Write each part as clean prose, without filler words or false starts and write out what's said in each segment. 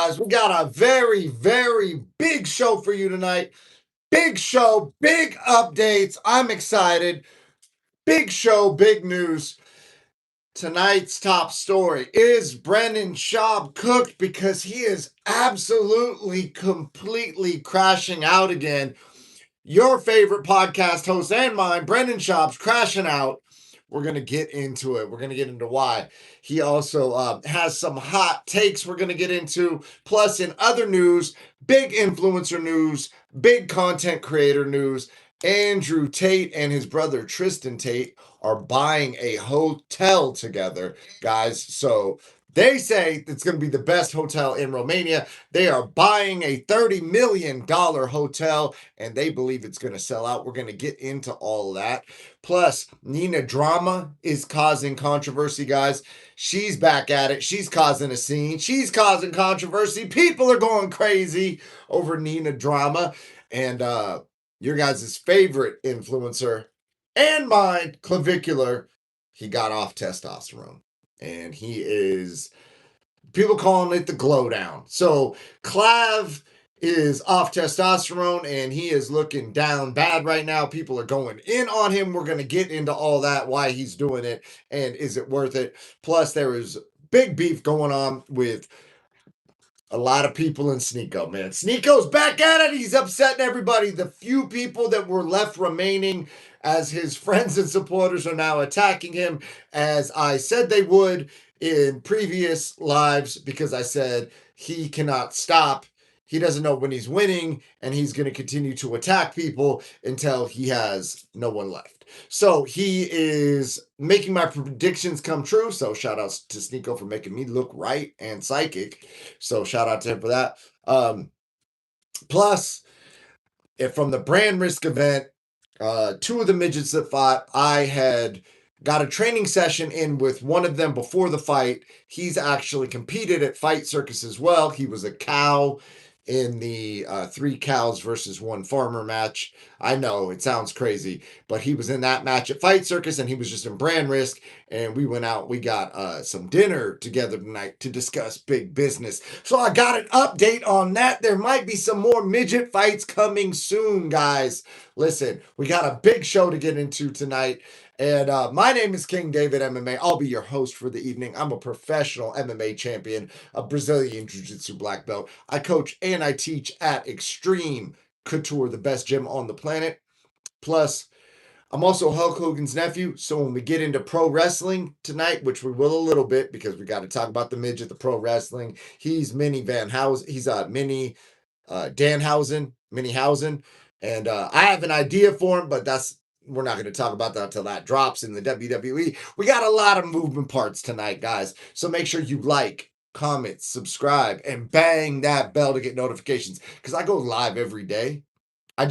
guys. We got a very, very big show for you tonight. Big show, big updates. I'm excited. Big show, big news. Tonight's top story is Brendan Schaub cooked because he is absolutely, completely crashing out again. Your favorite podcast host and mine, Brendan Schaub's crashing out. We're going to get into it. We're going to get into why. He also has some hot takes we're going to get into. Plus, in other news, big influencer news, big content creator news, Andrew Tate and his brother Tristan Tate are buying a hotel together, guys. So they say it's going to be the best hotel in Romania. They are buying a $30 million hotel, and they believe it's going to sell out. We're going to get into all of that. Plus, Nina Drama is causing controversy, guys. She's back at it. She's causing a scene. She's causing controversy. People are going crazy over Nina Drama. And your guys' favorite influencer and mine, Clavicular, he got off testosterone. And he is, people calling it the glow down. So Clav is off testosterone and he is looking down bad right now. People are going in on him. We're going to get into all that, why he's doing it, and is it worth it. Plus, there is big beef going on with a lot of people in Sneeko, man. Sneeko's back at it. He's upsetting everybody. The few people that were left remaining as his friends and supporters are now attacking him, as I said they would in previous lives, because I said he cannot stop. He doesn't know when he's winning, and he's going to continue to attack people until he has no one left. So he is making my predictions come true. So shout outs to Sneeko for making me look right and psychic. So shout out to him for that. Plus, from the brand risk event, two of the midgets that fought, I had got a training session in with one of them before the fight. He's actually competed at Fight Circus as well. He was a cow in the 3 cows versus 1 farmer match. I know it sounds crazy, but he was in that match at Fight Circus and he was just in brand risk. And we went out, we got some dinner together tonight to discuss big business. So I got an update on that. There might be some more midget fights coming soon, guys. Listen, we got a big show to get into tonight. And my name is King David MMA. I'll be your host for the evening. I'm a professional MMA champion, a Brazilian Jiu-Jitsu black belt. I coach and I teach at Extreme Couture, the best gym on the planet. Plus, I'm also Hulk Hogan's nephew. So when we get into pro wrestling tonight, which we will a little bit because we got to talk about the midget, the pro wrestling. He's Mini Van Housen. He's Mini Danhausen, Minihausen. And I have an idea for him, but we're not going to talk about that until that drops in the WWE. We got a lot of moving parts tonight, guys. So make sure you like, comment, subscribe, and bang that bell to get notifications. Because I go live every day. I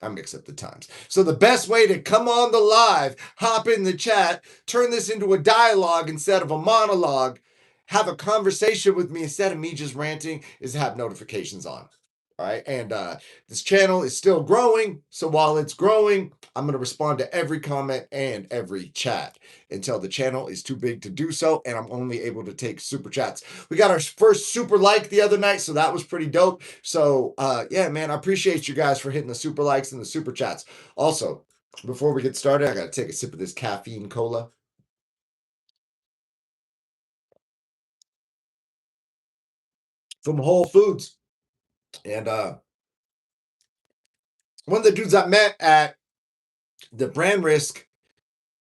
mix up the times. So the best way to come on the live, hop in the chat, turn this into a dialogue instead of a monologue, have a conversation with me instead of me just ranting, is have notifications on. All right. And this channel is still growing. So while it's growing, I'm going to respond to every comment and every chat until the channel is too big to do so. And I'm only able to take super chats. We got our first super like the other night. So that was pretty dope. So yeah, man, I appreciate you guys for hitting the super likes and the super chats. Also, before we get started, I got to take a sip of this caffeine cola. From Whole Foods. And one of the dudes I met at the brand risk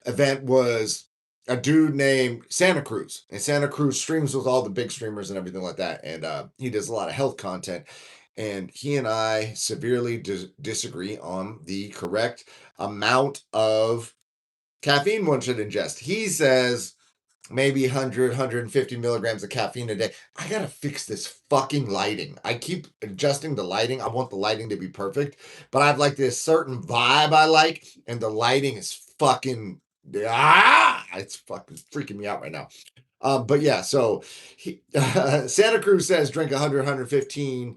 event was a dude named Santa Cruz. And Santa Cruz streams with all the big streamers and everything like that. And he does a lot of health content. And he and I severely disagree on the correct amount of caffeine one should ingest. He says maybe 100, 150 milligrams of caffeine a day. I gotta fix this fucking lighting. I keep adjusting the lighting. I want the lighting to be perfect, but I have like this certain vibe I like, and the lighting is fucking it's fucking freaking me out right now. But yeah, so Santa Cruz says drink 100, 115,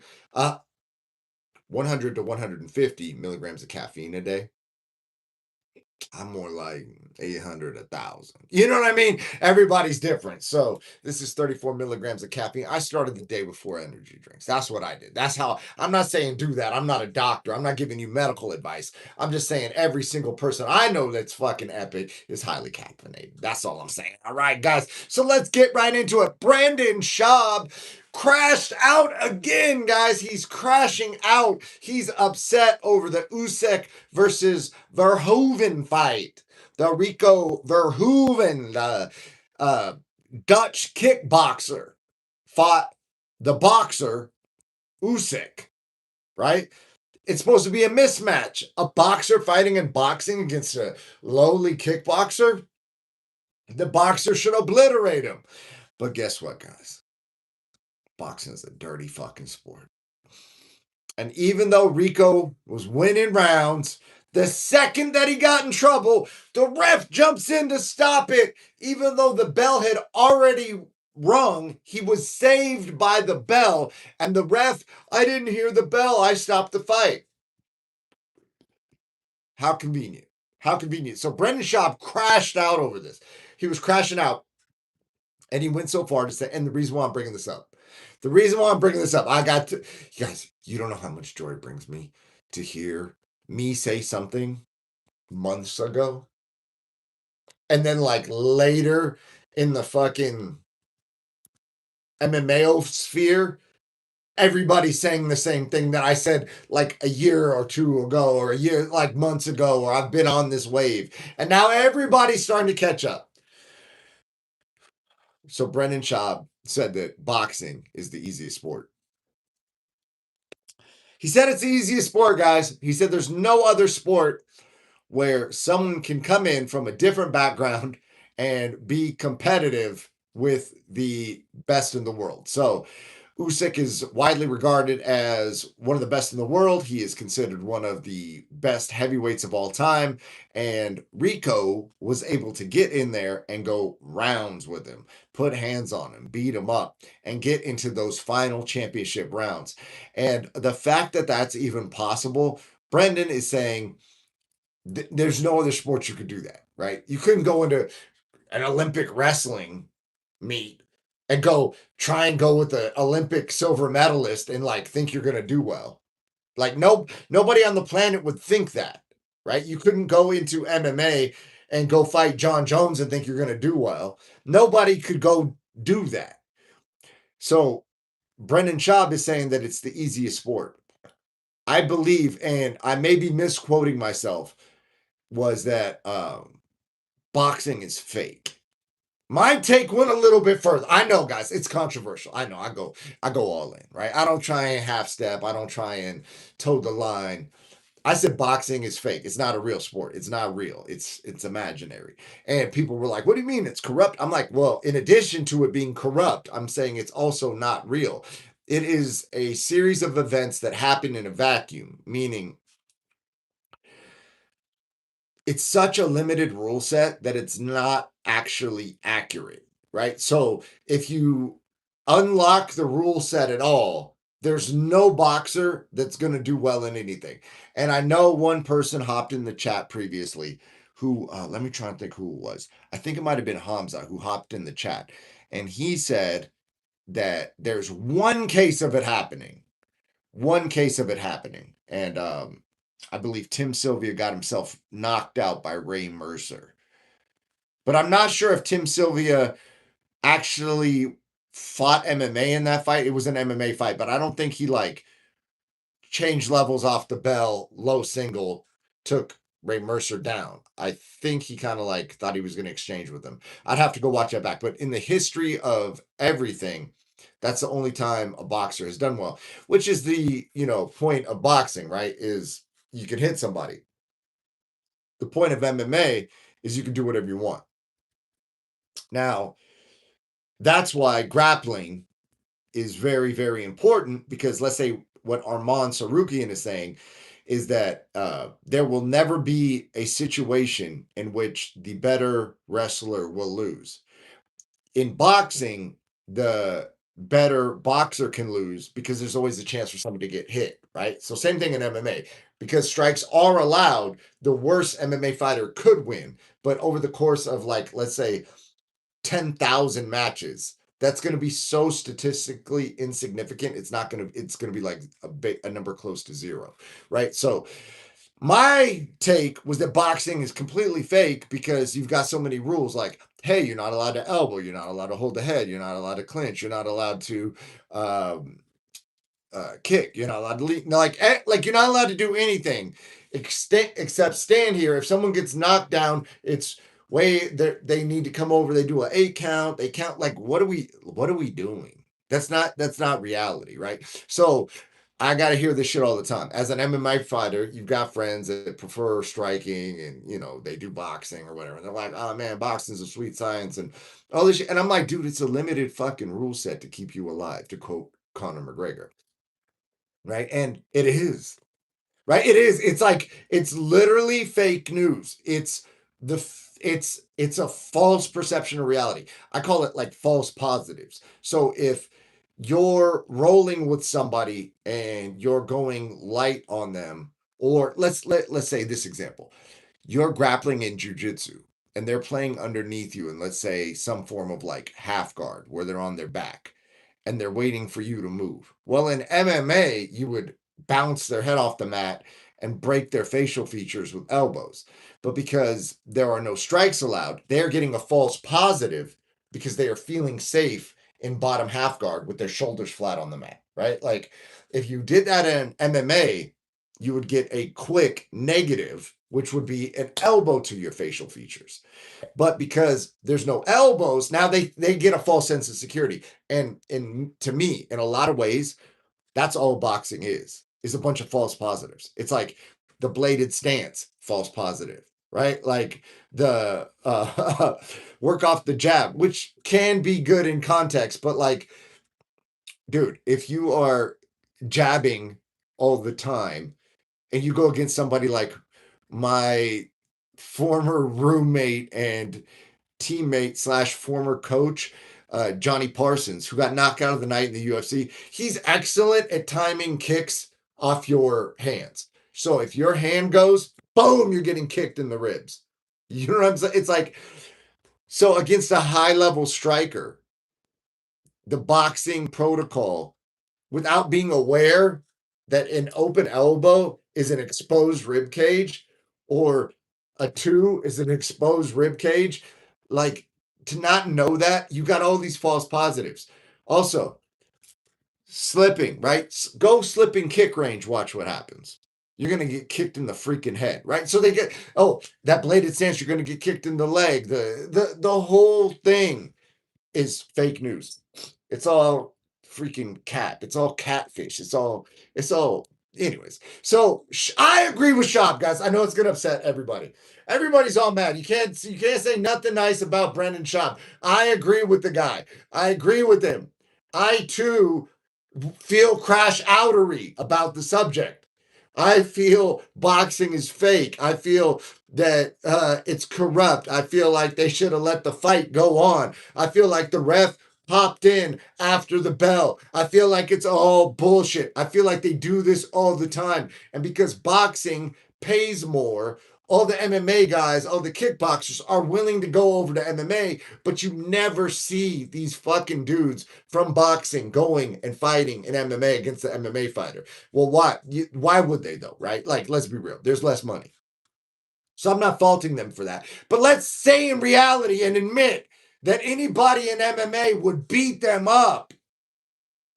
100 to 150 milligrams of caffeine a day. I'm more like 800, 1,000. You know what I mean? Everybody's different. So this is 34 milligrams of caffeine. I started the day before energy drinks. That's what I did. That's how. I'm not saying do that. I'm not a doctor. I'm not giving you medical advice. I'm just saying every single person I know that's fucking epic is highly caffeinated. That's all I'm saying. All right, guys. So let's get right into it. Brandon Schaub crashed out again, guys. He's crashing out. He's upset over the Usyk versus Verhoeven fight. The Rico Verhoeven, the Dutch kickboxer, fought the boxer Usyk, right? It's supposed to be a mismatch. A boxer fighting in boxing against a lowly kickboxer. The boxer should obliterate him. But guess what, guys? Boxing is a dirty fucking sport. And even though Rico was winning rounds, the second that he got in trouble, the ref jumps in to stop it. Even though the bell had already rung, he was saved by the bell. And the ref, I didn't hear the bell. I stopped the fight. How convenient. How convenient. So Brendan Schaub crashed out over this. He was crashing out. And he went so far to say, and the reason why I'm bringing this up, I got to, you guys, you don't know how much joy it brings me to hear me say something months ago. And then, like, later in the fucking MMA sphere, everybody's saying the same thing that I said like a year or two ago, or a year, like months ago, or I've been on this wave. And now everybody's starting to catch up. So Brendan Schaub said that boxing is the easiest sport. He said it's the easiest sport, guys. He said there's no other sport where someone can come in from a different background and be competitive with the best in the world. So Usyk is widely regarded as one of the best in the world. He is considered one of the best heavyweights of all time. And Rico was able to get in there and go rounds with him, put hands on him, beat him up, and get into those final championship rounds. And the fact that that's even possible, Brendan is saying there's no other sport you could do that, right? You couldn't go into an Olympic wrestling meet and try and go with the Olympic silver medalist and like think you're gonna do well. Like nobody on the planet would think that, right? You couldn't go into MMA and go fight John Jones and think you're gonna do well. Nobody could go do that. So Brendan Schaub is saying that it's the easiest sport. I believe, and I may be misquoting myself, was that boxing is fake. My take went a little bit further. I know, guys, it's controversial. I know. I go all in, right? I don't try and half step. I don't try and toe the line. I said boxing is fake. It's not a real sport. It's not real. It's imaginary. And people were like, "What do you mean it's corrupt?" I'm like, "Well, in addition to it being corrupt, I'm saying it's also not real. It is a series of events that happen in a vacuum, meaning it's such a limited rule set that it's not actually accurate, right? So if you unlock the rule set at all, there's no boxer that's going to do well in anything. And I know one person hopped in the chat previously who, let me try and think who it was. I think it might have been Hamza who hopped in the chat. And he said that there's one case of it happening. One case of it happening. And I believe Tim Sylvia got himself knocked out by Ray Mercer. But I'm not sure if Tim Sylvia actually fought MMA in that fight. It was an MMA fight, but I don't think he like changed levels off the bell, low single, took Ray Mercer down. I think he kind of like thought he was going to exchange with him. I'd have to go watch that back. But in the history of everything, that's the only time a boxer has done well, which is the, point of boxing, right? Is you can hit somebody. The point of MMA is you can do whatever you want. Now, that's why grappling is very, very important because let's say what Arman Sarukian is saying is that there will never be a situation in which the better wrestler will lose. In boxing, the better boxer can lose because there's always a chance for somebody to get hit, right? So same thing in MMA. Because strikes are allowed, the worst MMA fighter could win. But over the course of, like, let's say 10,000 matches, that's going to be so statistically insignificant. It's going to be like a number close to zero, right? So my take was that boxing is completely fake because you've got so many rules, like, hey, you're not allowed to elbow, you're not allowed to hold the head, you're not allowed to clinch, you're not allowed to um, kick, you're not allowed to lead, like you're not allowed to do anything except stand here. If someone gets knocked down, it's way they need to come over. They do an 8 count. They count. Like, what are we doing? That's not reality, right? So I got to hear this shit all the time. As an MMA fighter, you've got friends that prefer striking and, they do boxing or whatever. And they're like, oh man, boxing's a sweet science and all this shit. And I'm like, dude, it's a limited fucking rule set to keep you alive, to quote Conor McGregor. Right. And it is. Right. It is. It's like, it's literally fake news. It's a false perception of reality. I call it like false positives. So if you're rolling with somebody and you're going light on them, or let's say this example, you're grappling in jujitsu and they're playing underneath you, and let's say some form of like half guard where they're on their back and they're waiting for you to move. Well, in MMA, you would bounce their head off the mat and break their facial features with elbows. But because there are no strikes allowed, they're getting a false positive because they are feeling safe in bottom half guard with their shoulders flat on the mat, right? Like, if you did that in MMA, you would get a quick negative, which would be an elbow to your facial features. But because there's no elbows, now they get a false sense of security. And to me, in a lot of ways, that's all boxing is a bunch of false positives. It's like the bladed stance, false positive, right? Like the work off the jab, which can be good in context, but like, dude, if you are jabbing all the time and you go against somebody like my former roommate and teammate slash former coach, Johnny Parsons, who got knocked out of the night in the UFC. He's excellent at timing kicks off your hands. So if your hand goes, boom, you're getting kicked in the ribs. You know what I'm saying? It's like, so against a high level striker, the boxing protocol, without being aware that an open elbow is an exposed rib cage, or a two is an exposed rib cage, like, to not know that, you got all these false positives. Also, slipping, right? Go slipping kick range, watch what happens. You're going to get kicked in the freaking head, right? So they get, oh, that bladed stance, you're going to get kicked in the leg. The whole thing is fake news. It's all freaking cap. It's all catfish. It's all anyways. So I agree with Schaub, guys. I know it's gonna upset everybody. Everybody's all mad. You can't say nothing nice about Brendan Schaub. I agree with the guy. I agree with him. I too feel crash outery about the subject. I feel boxing is fake. I feel that it's corrupt. I feel like they should have let the fight go on. I feel like the ref popped in after the bell. I feel like it's all bullshit. I feel like they do this all the time. And because boxing pays more, all the MMA guys, all the kickboxers are willing to go over to MMA, but you never see these fucking dudes from boxing going and fighting in MMA against the MMA fighter. Well, why would they though, right? Like, let's be real. There's less money. So I'm not faulting them for that. But let's say in reality and admit that anybody in MMA would beat them up.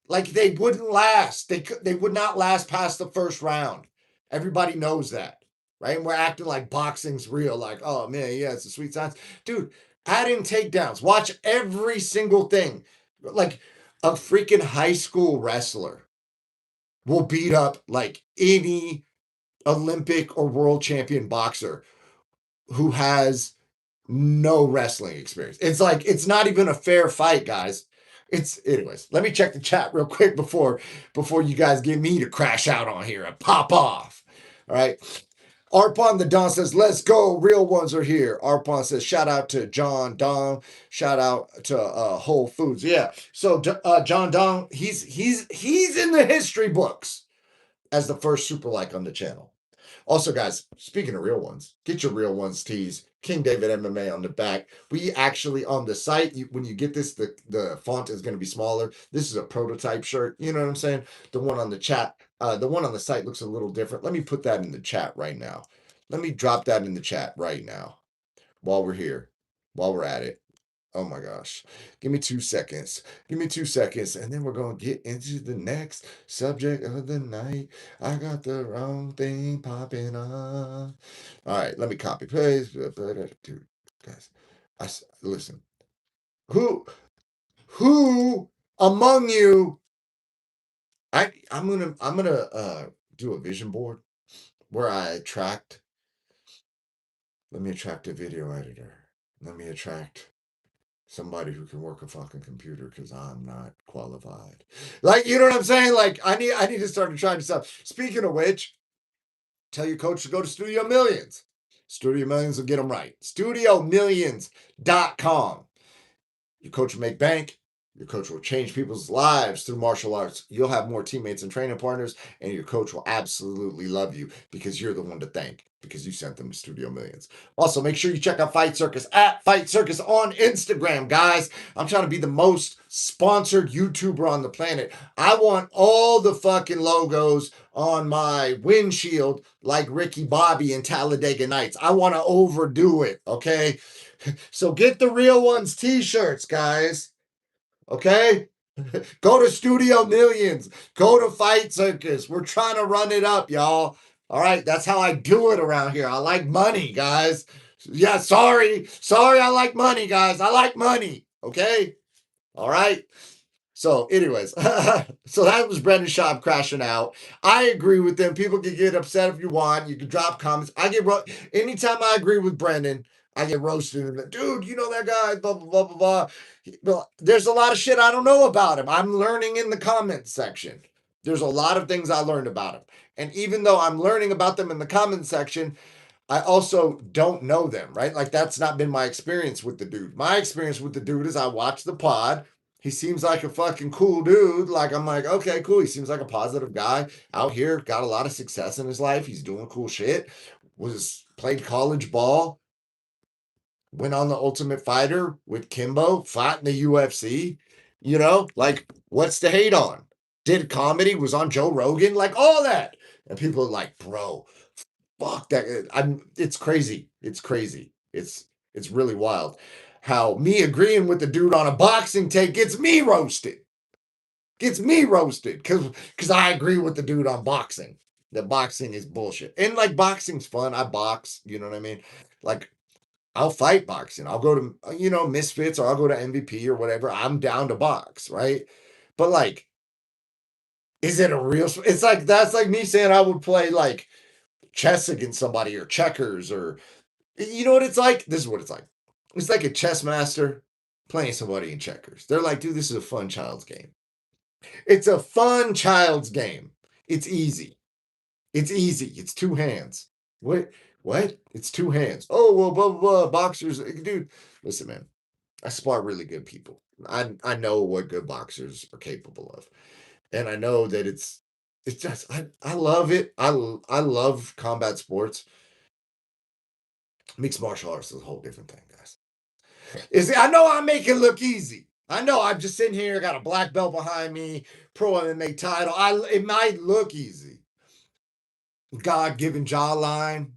Like, they wouldn't last. They would not last past the first round. Everybody knows that, right? And we're acting like boxing's real. Like, oh man, yeah, it's a sweet science. Dude, add in takedowns. Watch every single thing. Like, a freaking high school wrestler will beat up like any Olympic or world champion boxer who has no wrestling experience. It's like, it's not even a fair fight, guys. It's anyways. Let me check the chat real quick before you guys get me to crash out on here and pop off. All right. Arpon the Don says, let's go. Real ones are here. Arpon says, shout out to John Don. Shout out to Whole Foods. Yeah. So John Don, he's in the history books as the first super like on the channel. Also, guys, speaking of real ones, get your real ones tees. King David MMA on the back. We actually on the site, when you get this, the font is going to be smaller. This is a prototype shirt. You know what I'm saying? The one on the chat, the one on the site looks a little different. Let me put that in the chat right now. Let me drop that in the chat right now while we're here, while we're at it. Oh my gosh. Give me 2 seconds. Give me 2 seconds. And then we're going to get into the next subject of the night. I got the wrong thing popping up. All right. Let me copy paste. Dude, guys, listen. Who among you, I'm gonna do a vision board where I attract, let me attract a video editor. Let me attract somebody who can work a fucking computer because I'm not qualified. Like, you know what I'm saying? Like, I need to start trying stuff. Speaking of which, tell your coach to go to Studio Millions. Studio Millions will get them right. StudioMillions.com. Your coach will make bank. Your coach will change people's lives through martial arts. You'll have more teammates and training partners, and your coach will absolutely love you because you're the one to thank because you sent them to Studio Millions. Also, make sure you check out Fight Circus at Fight Circus on Instagram, guys. I'm trying to be the most sponsored YouTuber on the planet. I want all the fucking logos on my windshield like Ricky Bobby in Talladega Nights. I want to overdo it, okay? So get the real ones t-shirts, guys. Okay? Go to Studio Millions. Go to Fight Circus. We're trying to run it up, y'all. All right, that's how I do it around here. I like money, guys. Yeah, sorry. Sorry, I like money, guys. I like money. Okay? All right. So, anyways, so that was Brendan Schaub crashing out. I agree with them. People can get upset if you want. You can drop comments. Anytime I agree with Brendan, I get roasted. Dude, you know that guy, blah, blah, blah, blah, blah. Well, there's a lot of shit I don't know about him. I'm learning in the comments section. There's a lot of things I learned about him. And even though I'm learning about them in the comments section, I also don't know them, right? Like, that's not been my experience with the dude. My experience with the dude is I watch the pod. He seems like a fucking cool dude. Like, I'm like, okay, cool. He seems like a positive guy out here, got a lot of success in his life. He's doing cool shit. Played college ball, went on the Ultimate Fighter with Kimbo, fought in the UFC. You know, like, what's to hate on? Did comedy, was on Joe Rogan, like all that. And people are like, bro, fuck that. It's crazy. It's crazy. It's really wild how me agreeing with the dude on a boxing take gets me roasted. Gets me roasted because I agree with the dude on boxing. That boxing is bullshit. And like, boxing's fun. I box, you know what I mean? Like, I'll fight boxing. I'll go to, Misfits, or I'll go to MVP or whatever. I'm down to box, right? But like, is it a real? It's like, that's like me saying I would play like chess against somebody, or checkers, or you know what it's like? This is what it's like. It's like a chess master playing somebody in checkers. They're like, dude, this is a fun child's game. It's a fun child's game. It's easy. It's easy. It's two hands. What? What? It's two hands. Oh, well, blah, blah, blah. Boxers. Dude, listen, man. I spar really good people. I know what good boxers are capable of. And I know that it's just, I love it. I love combat sports. Mixed martial arts is a whole different thing, guys. I know I make it look easy. I know I'm just sitting here, got a black belt behind me, pro MMA title. It might look easy. God-given jawline,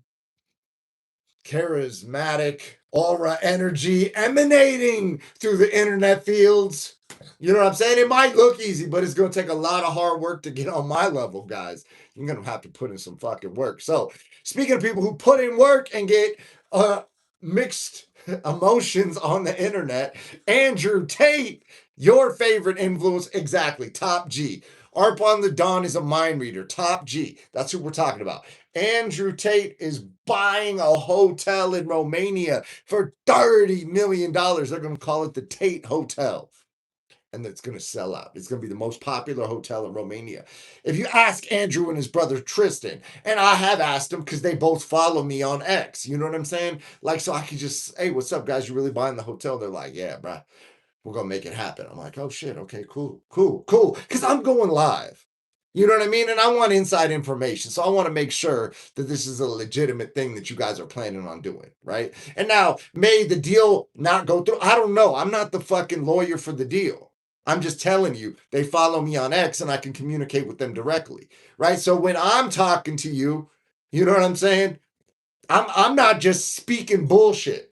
charismatic, aura energy emanating through the internet fields. You know what I'm saying? It might look easy, but it's going to take a lot of hard work to get on my level, guys. You're going to have to put in some fucking work. So, speaking of people who put in work and get mixed emotions on the internet, Andrew Tate, your favorite influence, exactly, Top G. Arpon the Don is a mind reader, Top G. That's who we're talking about. Andrew Tate is buying a hotel in Romania for $30 million. They're going to call it the Tate Hotel. and it's going to sell out. It's going to be the most popular hotel in Romania. If you ask Andrew and his brother Tristan, and I have asked them because they both follow me on X, you know what I'm saying? Like, so I could just, hey, what's up, guys? You really buying the hotel? They're like, yeah, bro, we're going to make it happen. I'm like, oh shit, okay, cool, cool, cool. Because I'm going live. You know what I mean? And I want inside information. So I want to make sure that this is a legitimate thing that you guys are planning on doing, right? And now, may the deal not go through? I don't know. I'm not the fucking lawyer for the deal. I'm just telling you, they follow me on X and I can communicate with them directly, right? So when I'm talking to you, you know what I'm saying? I'm not just speaking bullshit.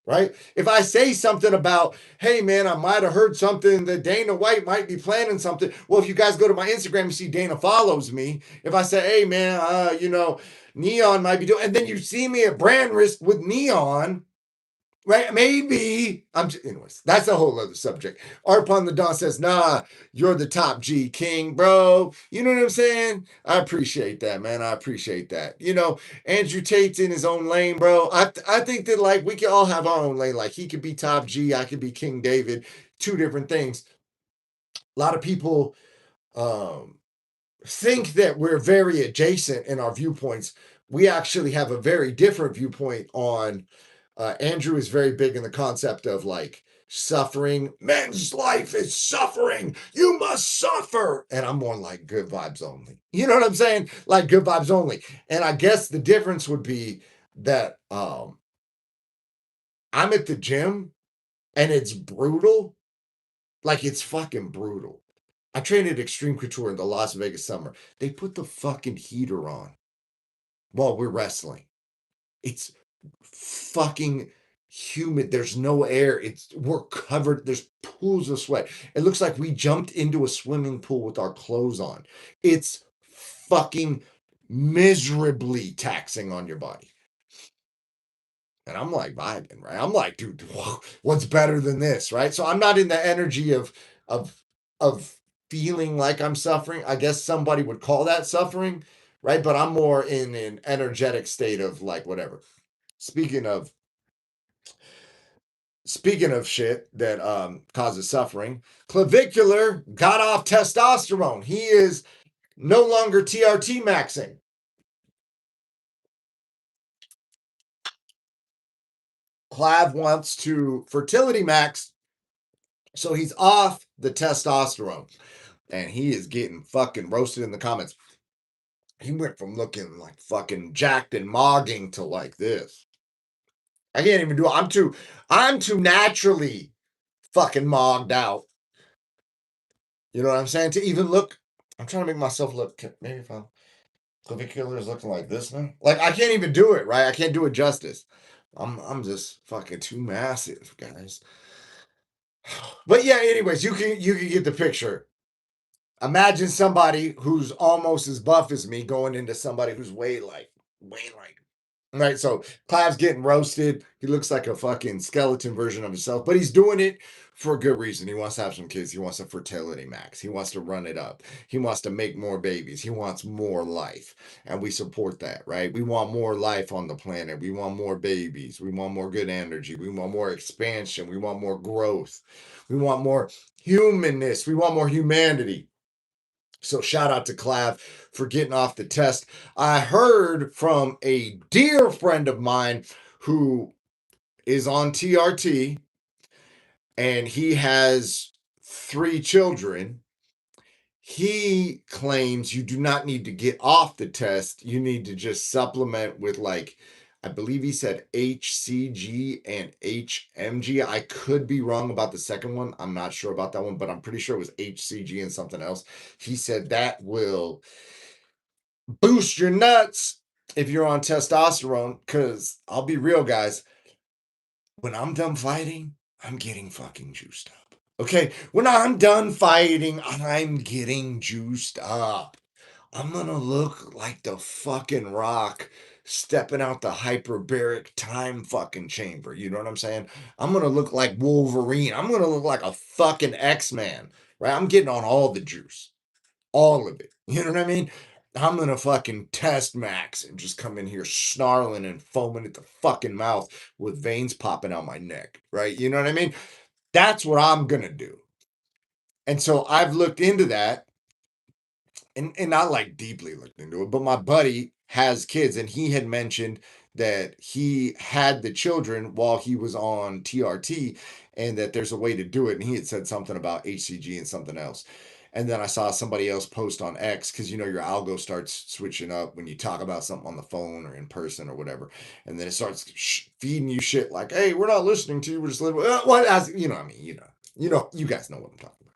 Right? If I say something about, hey man, I might have heard something that Dana White might be planning something. Well, if you guys go to my Instagram, you see Dana follows me. If I say, hey man, Neon might be doing, and then you see me at Brand Risk with Neon, right? Maybe anyways, that's a whole other subject. Arpon the Don says, nah, you're the top G king, bro. You know what I'm saying? I appreciate that, man. I appreciate that. Andrew Tate's in his own lane, bro. I think that like we can all have our own lane. Like he could be top G, I could be King David, two different things. A lot of people um think that we're very adjacent in our viewpoints. We actually have a very different viewpoint on Andrew is very big in the concept of like suffering. Men's life is suffering. You must suffer. And I'm more like good vibes only. You know what I'm saying? Like good vibes only. And I guess the difference would be that I'm at the gym and it's brutal. Like it's fucking brutal. I trained at Extreme Couture in the Las Vegas summer. They put the fucking heater on while we're wrestling. It's fucking humid. There's no air. We're covered. There's pools of sweat. It looks like we jumped into a swimming pool with our clothes on. It's fucking miserably taxing on your body. And I'm like vibing, right? I'm like, dude, what's better than this, right? So I'm not in the energy of of feeling like I'm suffering. I guess somebody would call that suffering, right? But I'm more in an energetic state of like whatever. Speaking of shit that causes suffering, Clavicular got off testosterone. He is no longer TRT maxing. Clav wants to fertility max, so he's off the testosterone. And he is getting fucking roasted in the comments. He went from looking like fucking jacked and mogging to like this. I can't even do it. I'm too naturally fucking mogged out. You know what I'm saying? To even look, I'm trying to make myself look. Maybe if clavicular is looking like this now. Like I can't even do it, right? I can't do it justice. I'm just fucking too massive, guys. But yeah, anyways, you can get the picture. Imagine somebody who's almost as buff as me going into somebody who's way like right. So Clive's getting roasted. He looks like a fucking skeleton version of himself, but he's doing it for a good reason. He wants to have some kids. He wants a fertility max. He wants to run it up. He wants to make more babies. He wants more life. And we support that, right? We want more life on the planet. We want more babies. We want more good energy. We want more expansion. We want more growth. We want more humanness. We want more humanity. So shout out to Clav for getting off the test. I heard from a dear friend of mine who is on TRT and he has 3 children. He claims you do not need to get off the test. You need to just supplement with like, I believe he said HCG and HMG. I could be wrong about the second one. I'm not sure about that one, but I'm pretty sure it was HCG and something else. He said that will boost your nuts if you're on testosterone. Because I'll be real, guys, when I'm done fighting, I'm getting fucking juiced up. Okay, when I'm done fighting, I'm getting juiced up. I'm gonna look like the fucking Rock stepping out the hyperbaric time fucking chamber. You know what I'm saying? I'm gonna look like Wolverine. I'm gonna look like a fucking X-Man, right? I'm getting on all the juice. All of it. You know what I mean? I'm gonna fucking test max and just come in here snarling and foaming at the fucking mouth with veins popping out my neck, right? You know what I mean? That's what I'm gonna do. And so I've looked into that and not like deeply looked into it, but my buddy has kids and he had mentioned that he had the children while he was on TRT and that there's a way to do it. And he had said something about HCG and something else. And then I saw somebody else post on X because you know your algo starts switching up when you talk about something on the phone or in person or whatever, and then it starts feeding you shit like, "Hey, we're not listening to you. We're just listening." What as you know? I mean, you guys know what I'm talking about.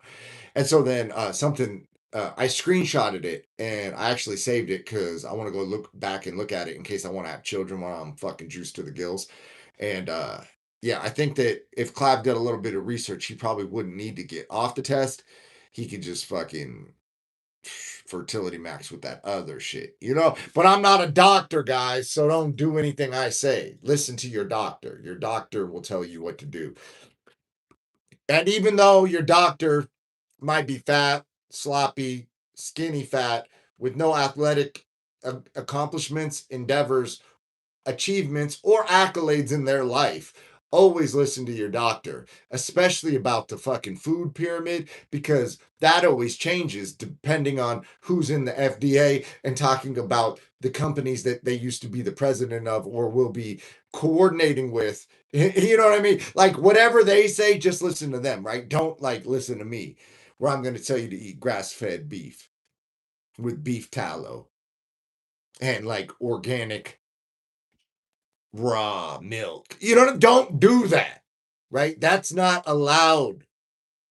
And so then something I screenshotted it and I actually saved it because I want to go look back and look at it in case I want to have children while I'm fucking juiced to the gills. And yeah, I think that if Clav did a little bit of research, he probably wouldn't need to get off the test. He could just fucking fertility max with that other shit, you know? But I'm not a doctor, guys, so don't do anything I say. Listen to your doctor. Your doctor will tell you what to do. And even though your doctor might be fat, sloppy, skinny fat, with no athletic accomplishments, endeavors, achievements, or accolades in their life. Always listen to your doctor, especially about the fucking food pyramid, because that always changes depending on who's in the FDA and talking about the companies that they used to be the president of or will be coordinating with. You know what I mean? Like whatever they say, just listen to them, right? Don't like listen to me, where I'm going to tell you to eat grass fed beef with beef tallow and like organic raw milk. You don't do that, right? That's not allowed.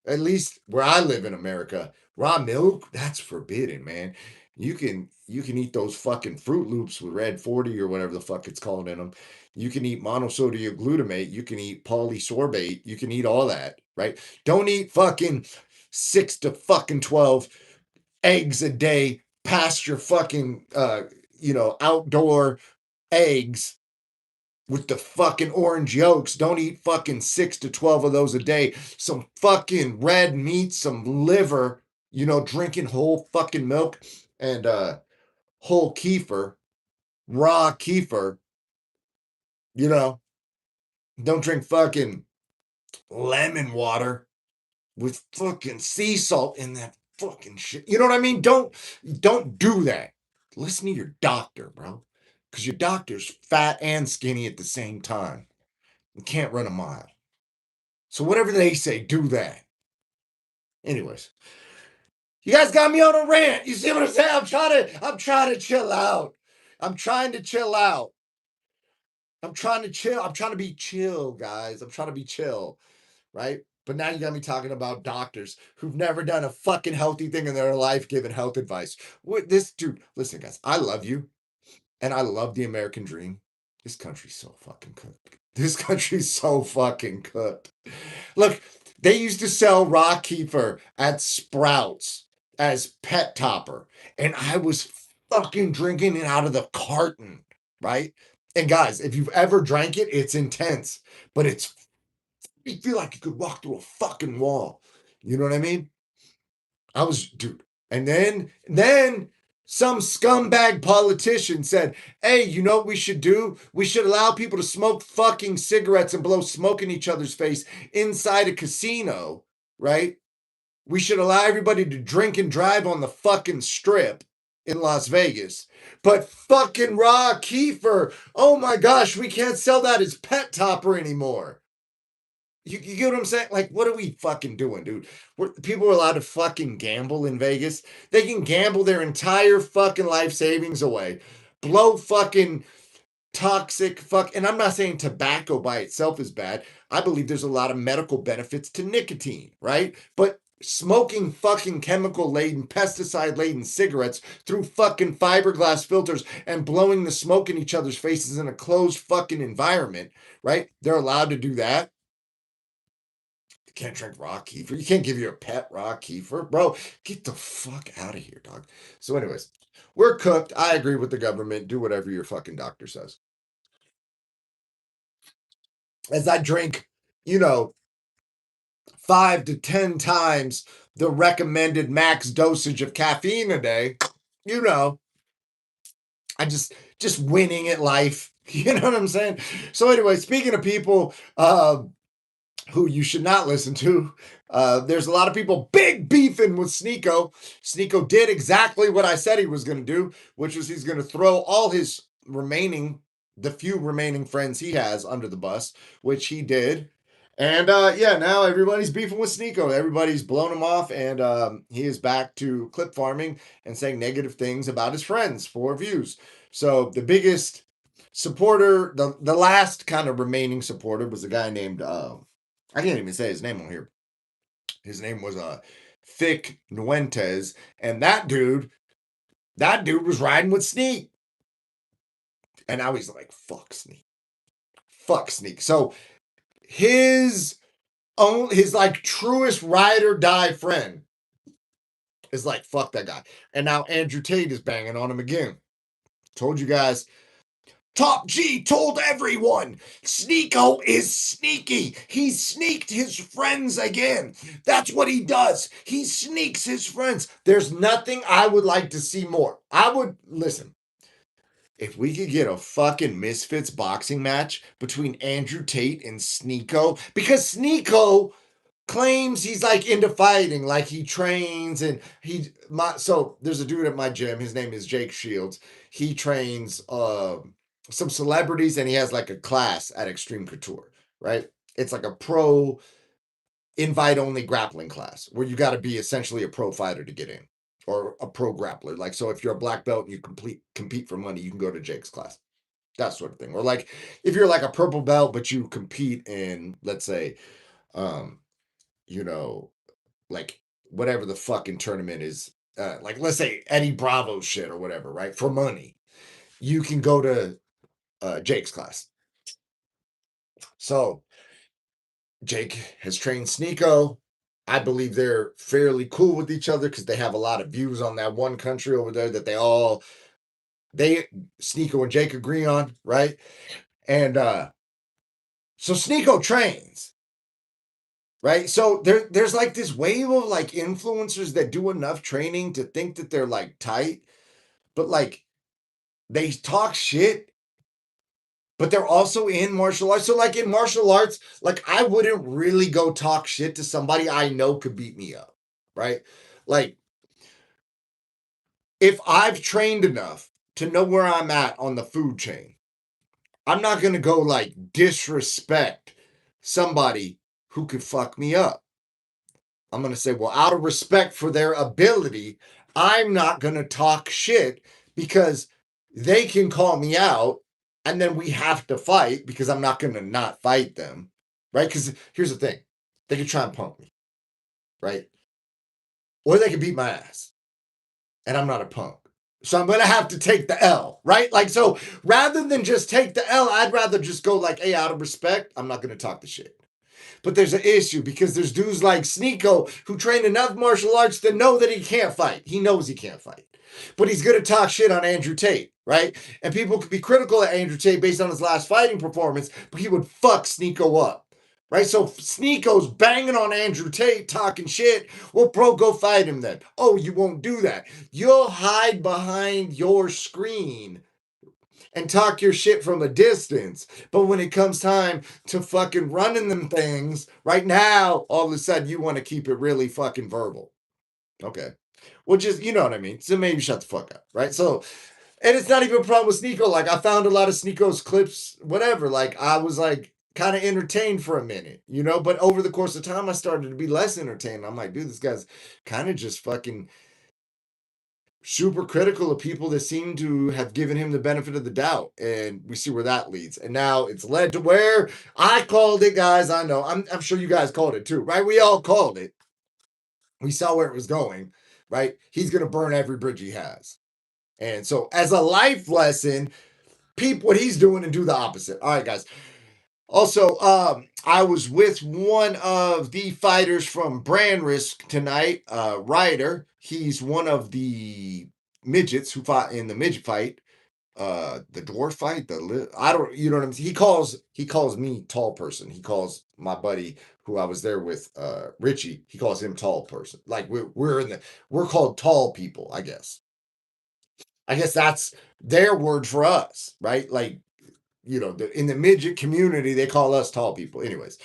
At least where I live in America, raw milk, that's forbidden, man. You can eat those fucking Fruit Loops with red 40 or whatever the fuck it's called in them. You can eat monosodium glutamate, you can eat polysorbate, you can eat all that, right? Don't eat fucking 6 to fucking 12 eggs a day past your fucking outdoor eggs with the fucking orange yolks. Don't eat fucking 6 to 12 of those a day. Some fucking red meat, some liver, drinking whole fucking milk and whole kefir, raw kefir, you know. Don't drink fucking lemon water with fucking sea salt in that fucking shit. You know what I mean? Don't do that. Listen to your doctor, bro. Because your doctor's fat and skinny at the same time. You can't run a mile. So whatever they say, do that. Anyways, you guys got me on a rant. You see what I'm saying? I'm trying to chill out. I'm trying to chill out. I'm trying to chill. I'm trying to be chill, guys. I'm trying to be chill, right? But now you got me talking about doctors who've never done a fucking healthy thing in their life giving health advice. What this dude, listen, guys, I love you and I love the American dream. This country's so fucking cooked. This country's so fucking cooked. Look, they used to sell raw kefir at Sprouts as pet topper, and I was fucking drinking it out of the carton, right? And guys, if you've ever drank it, it's intense, but you feel like you could walk through a fucking wall. You know what I mean? Dude. And then some scumbag politician said, "Hey, you know what we should do? We should allow people to smoke fucking cigarettes and blow smoke in each other's face inside a casino, right? We should allow everybody to drink and drive on the fucking strip in Las Vegas. But fucking raw kefir, oh my gosh, we can't sell that as pet topper anymore." You get what I'm saying? Like, what are we fucking doing, dude? People are allowed to fucking gamble in Vegas. They can gamble their entire fucking life savings away, blow fucking toxic fuck. And I'm not saying tobacco by itself is bad. I believe there's a lot of medical benefits to nicotine, right? But smoking fucking chemical laden, pesticide laden cigarettes through fucking fiberglass filters and blowing the smoke in each other's faces in a closed fucking environment, right? They're allowed to do that. You can't drink raw kefir. You can't give your pet raw kefir. Bro, get the fuck out of here, dog. So, anyways, we're cooked. I agree with the government. Do whatever your fucking doctor says. As I drink, you know, 5 to 10 times the recommended max dosage of caffeine a day, you know, I just winning at life. You know what I'm saying? So, anyway, speaking of people who you should not listen to. There's a lot of people big beefing with Sneeko. Sneeko did exactly what I said he was going to do, which was he's going to throw all his the few remaining friends he has under the bus, which he did. And yeah, now everybody's beefing with Sneeko. Everybody's blown him off, and he is back to clip farming and saying negative things about his friends for views. So the biggest supporter, the last kind of remaining supporter was a guy named I can't even say his name on here. His name was Thick Nuentes, and that dude was riding with Sneak, and I was like, "Fuck Sneak, fuck Sneak." So his like truest ride or die friend is like, "Fuck that guy," and now Andrew Tate is banging on him again. Told you guys. Top G told everyone Sneeko is sneaky. He sneaked his friends again. That's what he does. He sneaks his friends. There's nothing I would like to see more. I would listen. If we could get a fucking Misfits boxing match between Andrew Tate and Sneeko, because Sneeko claims he's like into fighting, like he trains and so there's a dude at my gym, his name is Jake Shields. He trains some celebrities and he has like a class at Extreme Couture, right? It's like a pro invite only grappling class where you got to be essentially a pro fighter to get in, or a pro grappler. Like, so if you're a black belt and you compete for money, you can go to Jake's class. That sort of thing. Or like if you're like a purple belt but you compete in, let's say, um you know, like whatever the fucking tournament is, like let's say Eddie Bravo shit or whatever, right? For money, you can go to Jake's class. So Jake has trained Sneeko. I believe they're fairly cool with each other because they have a lot of views on that one country over there that they Sneeko and Jake agree on, right? And so Sneeko trains, right? So there's like this wave of like influencers that do enough training to think that they're like tight, but like they talk shit, but they're also in martial arts. So like in martial arts, like I wouldn't really go talk shit to somebody I know could beat me up, right? Like if I've trained enough to know where I'm at on the food chain, I'm not going to go like disrespect somebody who could fuck me up. I'm going to say, well, out of respect for their ability, I'm not going to talk shit because they can call me out and then we have to fight because I'm not going to not fight them, right? Because here's the thing, they could try and punk me, right? Or they could beat my ass and I'm not a punk. So I'm going to have to take the L, right? Like, so rather than just take the L, I'd rather just go like, hey, out of respect, I'm not going to talk the shit. But there's an issue because there's dudes like Sneeko who train enough martial arts to know that he can't fight. He knows he can't fight. But he's going to talk shit on Andrew Tate, right? And people could be critical of Andrew Tate based on his last fighting performance, but he would fuck Sneeko up. Right? So Sneeko's banging on Andrew Tate, talking shit. Well, bro, go fight him then. Oh, you won't do that. You'll hide behind your screen and talk your shit from a distance. But when it comes time to fucking running them things, right now, all of a sudden you want to keep it really fucking verbal. Okay. Well, just, you know what I mean? So maybe shut the fuck up, right? So, and it's not even a problem with Sneeko. Like, I found a lot of Sneeko's clips, whatever. Like, I was like, kind of entertained for a minute, you know? But over the course of time, I started to be less entertained. I'm like, dude, this guy's kind of just fucking super critical of people that seem to have given him the benefit of the doubt, and we see where that leads. And now it's led to where I called it, guys. I know. I'm sure you guys called it too, right? We all called it. We saw where it was going, right? He's gonna burn every bridge he has. And so, as a life lesson, peep what he's doing and do the opposite. All right, guys. Also, I was with one of the fighters from Brand Risk tonight, Ryder. He's one of the midgets who fought in the midget fight, the dwarf fight. I don't, you know what I'm saying. He calls me tall person. He calls my buddy who I was there with, Richie. He calls him tall person. Like we're called tall people. I guess. I guess that's their word for us, right? Like, in the midget community, they call us tall people. Anyways,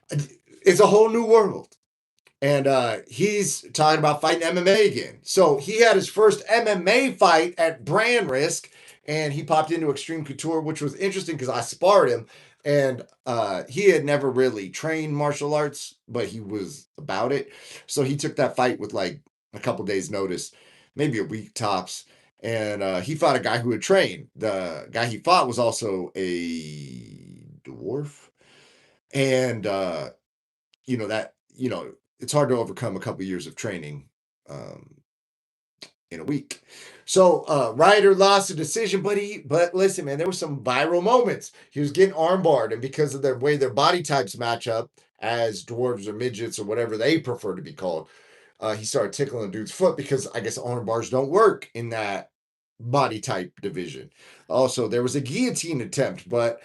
It's a whole new world. And he's talking about fighting MMA again. So he had his first MMA fight at Brand Risk, and he popped into Extreme Couture, which was interesting because I sparred him, and he had never really trained martial arts, but he was about it. So he took that fight with like a couple days' notice, maybe a week tops, and he fought a guy who had trained. The guy he fought was also a dwarf, and it's hard to overcome a couple years of training um, in a week. So Ryder lost a decision, but listen, man, there were some viral moments. He was getting armbarred, and because of the way their body types match up as dwarves or midgets or whatever they prefer to be called, he started tickling the dude's foot because I guess arm bars don't work in that body type division. Also, there was a guillotine attempt, but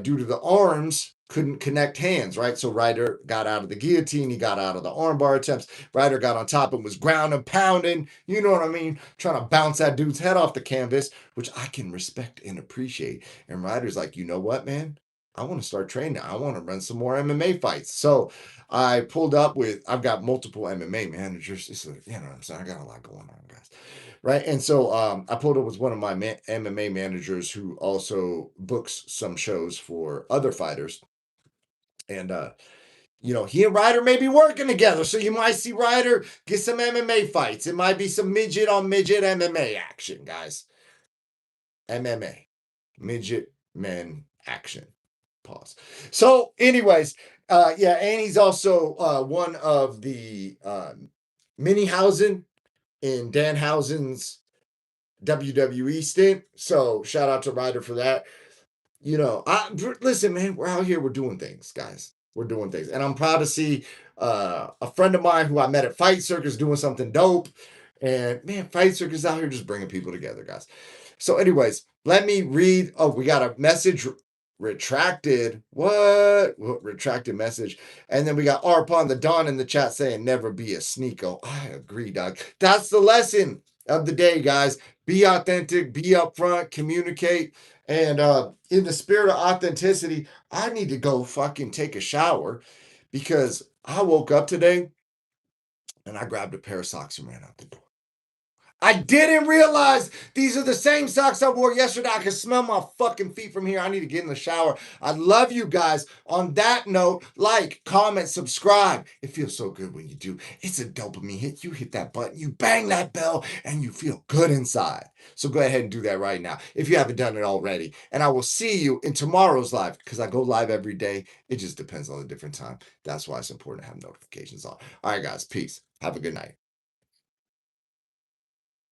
due to the arms, couldn't connect hands, right? So Ryder got out of the guillotine, he got out of the armbar attempts. Ryder got on top and was ground and pounding, you know what I mean? Trying to bounce that dude's head off the canvas, which I can respect and appreciate. And Ryder's like, you know what, man? I want to start training. I want to run some more MMA fights. So I pulled up with, I've got multiple MMA managers. It's like, you know what I'm saying? I got a lot going on, guys. Right. And so I pulled up with one of my MMA managers who also books some shows for other fighters. And, he and Ryder may be working together. So you might see Ryder get some MMA fights. It might be some midget on midget MMA action, guys. MMA, midget men action. Pause. So, anyways, and he's also one of the Minihausen in Danhausen's WWE stint. So, shout out to Ryder for that. Listen, man, we're out here, we're doing things, guys. We're doing things. And I'm proud to see a friend of mine who I met at Fight Circus doing something dope. And man, Fight Circus out here just bringing people together, guys. So, anyways, let me read. Oh, we got a message retracted. What? Retracted message. And then we got R upon the Dawn in the chat saying, never be a sneako. I agree, Doc. That's the lesson of the day, guys. Be authentic, be upfront, communicate. And in the spirit of authenticity, I need to go fucking take a shower because I woke up today and I grabbed a pair of socks and ran out the door. I didn't realize these are the same socks I wore yesterday. I can smell my fucking feet from here. I need to get in the shower. I love you guys. On that note, like, comment, subscribe. It feels so good when you do. It's a dopamine hit. You hit that button, you bang that bell, and you feel good inside. So go ahead and do that right now if you haven't done it already. And I will see you in tomorrow's live because I go live every day. It just depends on the different time. That's why it's important to have notifications on. All right, guys. Peace. Have a good night.